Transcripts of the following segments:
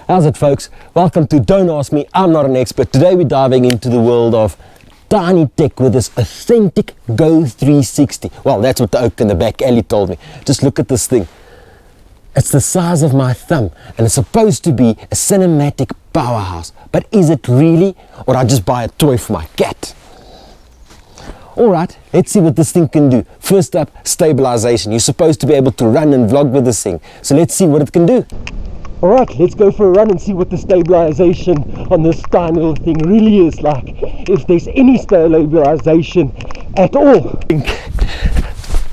How's it, folks? Welcome to Don't Ask Me, I'm not an expert. Today we're diving into the world of tiny tech with this authentic Go 360. Well, that's what the oak in the back alley told me. Just look at this thing. It's the size of my thumb and it's supposed to be a cinematic powerhouse. But is it really? Or I just buy a toy for my cat? Alright, let's see what this thing can do. First up, stabilization. You're supposed to be able to run and vlog with this thing. So let's see what it can do. Alright, let's go for a run and see what the stabilization on this tiny little thing really is like. If there's any stabilization at all.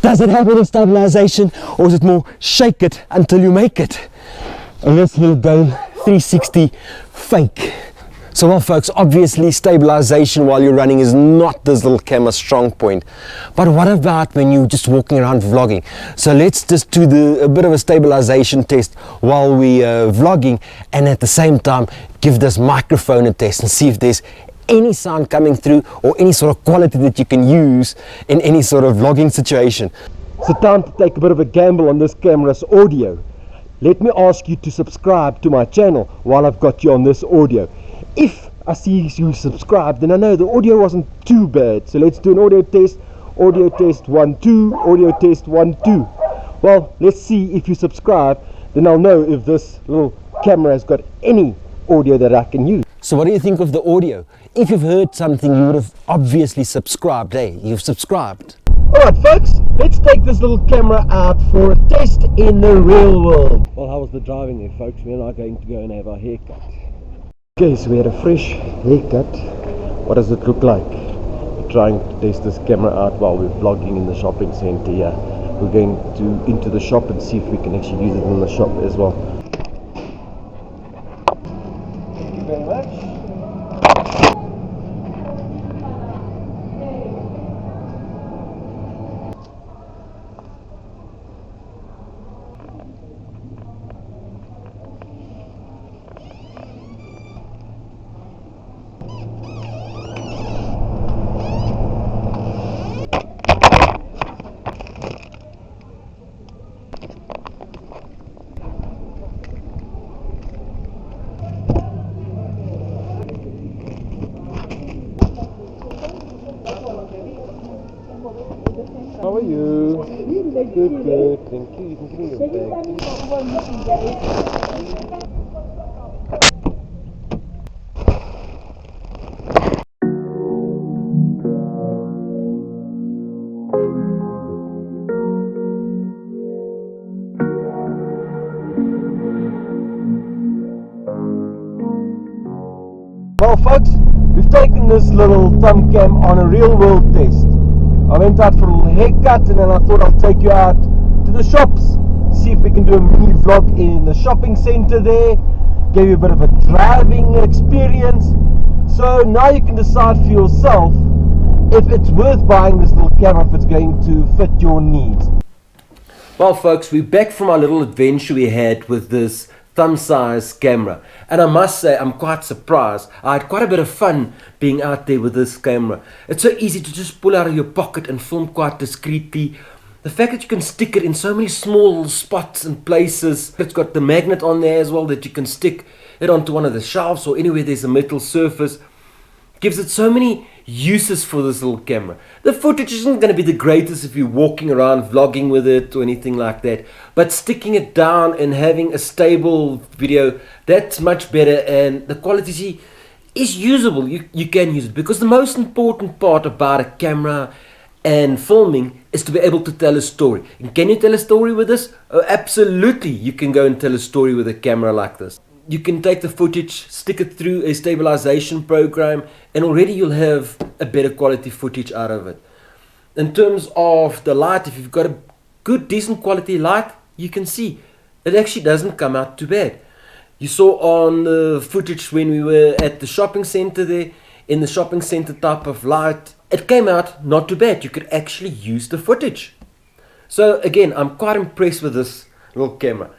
Does it have any stabilization, or is it more shake it until you make it? And this little Go 360 fake. So well, folks, obviously stabilization while you're running is not this little camera's strong point. But what about when you're just walking around vlogging? So let's just do a bit of a stabilization test while we're vlogging, and at the same time give this microphone a test and see if there's any sound coming through or any sort of quality that you can use in any sort of vlogging situation. So time to take a bit of a gamble on this camera's audio. Let me ask you to subscribe to my channel while I've got you on this audio. If I see you subscribe, then I know the audio wasn't too bad. So let's do an audio test. Audio test 1 2, audio test 1 2. Well, let's see if you subscribe, then I'll know if this little camera has got any audio that I can use. So what do you think of the audio? If you've heard something, you would have obviously subscribed. Hey, you've subscribed. Alright, folks, let's take this little camera out for a test in the real world. Well, how was the driving there, folks? We're now going to go and have our haircut. Okay, so we had a fresh haircut. What does it look like? We're trying to test this camera out while we're vlogging in the shopping center here. We're going into the shop and see if we can actually use it in the shop as well. Thank you very much. How are you? Good. Thank you. You can give me your bag. Well, folks, we've taken this little thumb cam on a real world test. I went out for a little haircut and then I thought I'll take you out to the shops, see if we can do a mini vlog in the shopping center there, give you a bit of a driving experience. So now you can decide for yourself if it's worth buying this little camera, if it's going to fit your needs. Well, folks, we're back from our little adventure we had with this thumb-size camera, and I must say I'm quite surprised. I had quite a bit of fun being out there with this camera. It's so easy to just pull out of your pocket and film quite discreetly. The fact that you can stick it in so many small spots and places. It's got the magnet on there as well that you can stick it onto one of the shelves or anywhere there's a metal surface. Gives it so many uses for this little camera. The footage isn't going to be the greatest if you're walking around vlogging with it or anything like that, but sticking it down and having a stable video, that's much better, and the quality is usable. You can use it, because the most important part about a camera and filming is to be able to tell a story. And can you tell a story with this? Oh, absolutely, you can go and tell a story with a camera like this. You can take the footage, stick it through a stabilization program, and already you'll have a better quality footage out of it. In terms of the light, if you've got a good, decent quality light, you can see it actually doesn't come out too bad. You saw on the footage when we were at the shopping center there, in the shopping center type of light, it came out not too bad. You could actually use the footage. So again, I'm quite impressed with this little camera.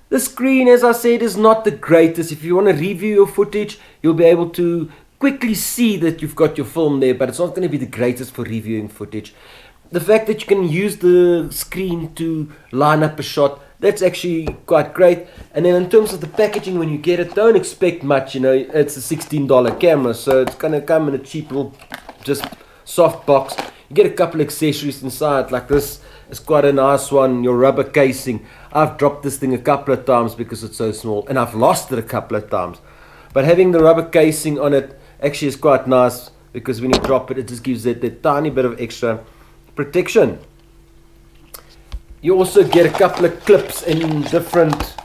The screen, as I said, is not the greatest. If you want to review your footage, you'll be able to quickly see that you've got your film there, but it's not going to be the greatest for reviewing footage. The fact that you can use the screen to line up a shot, That's actually quite great. And then in terms of the packaging, when you get it, don't expect much. You know, it's a $16 camera, so it's gonna come in a cheap little, just soft box. You get a couple accessories inside, like this. It's quite a nice one. Your rubber casing. I've dropped this thing a couple of times because it's so small, and I've lost it a couple of times. But having the rubber casing on it actually is quite nice, because when you drop it, it just gives it that tiny bit of extra protection. You also get a couple of clips in different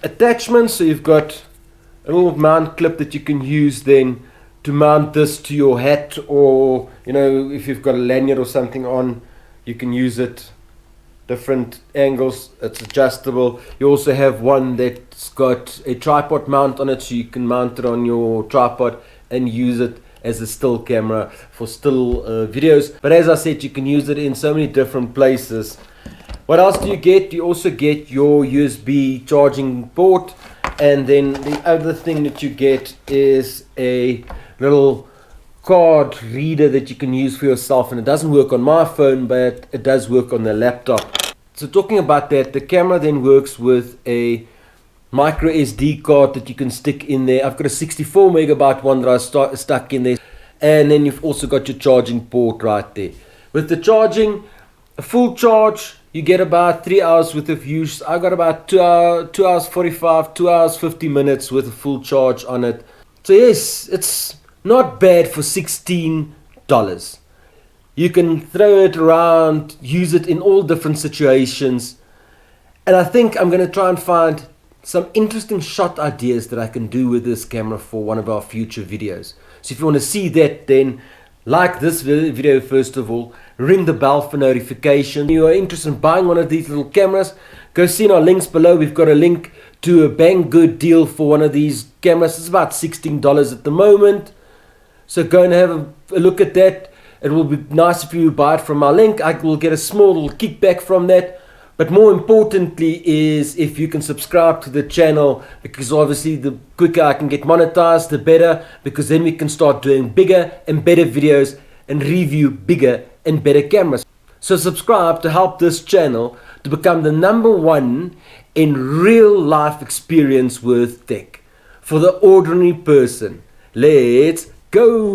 attachments. So you've got a little mount clip that you can use then to mount this to your hat, or you know, if you've got a lanyard or something on, you can use it different angles. It's adjustable. You also have one that's got a tripod mount on it, so you can mount it on your tripod and use it as a still camera for still videos. But as I said, you can use it in so many different places. What else do you get? You also get your USB charging port, and then the other thing that you get is a little card reader that you can use for yourself, and it doesn't work on my phone, but it does work on the laptop. So talking about that, the camera then works with a micro SD card that you can stick in there. I've got a 64 megabyte one that I stuck in there, and then you've also got your charging port right there. With the charging, a full charge, you get about 3 hours worth of use. I got about 2 hours 45, 2 hours 50 minutes with a full charge on it. So yes, it's not bad for $16. You can throw it around, use it in all different situations, and I think I'm going to try and find some interesting shot ideas that I can do with this camera for one of our future videos. So if you want to see that, then like this video first of all, ring the bell for notification. If you are interested in buying one of these little cameras, go see in our links below. We've got a link to a Banggood deal for one of these cameras. It's about $16 at the moment, so go and have a look at that. It will be nice if you buy it from our link. I will get a small little kickback from that. But more importantly is if you can subscribe to the channel, because obviously the quicker I can get monetized, the better, because then we can start doing bigger and better videos and review bigger and better cameras. So subscribe to help this channel to become the #1 in real life experience with tech for the ordinary person. Let's go!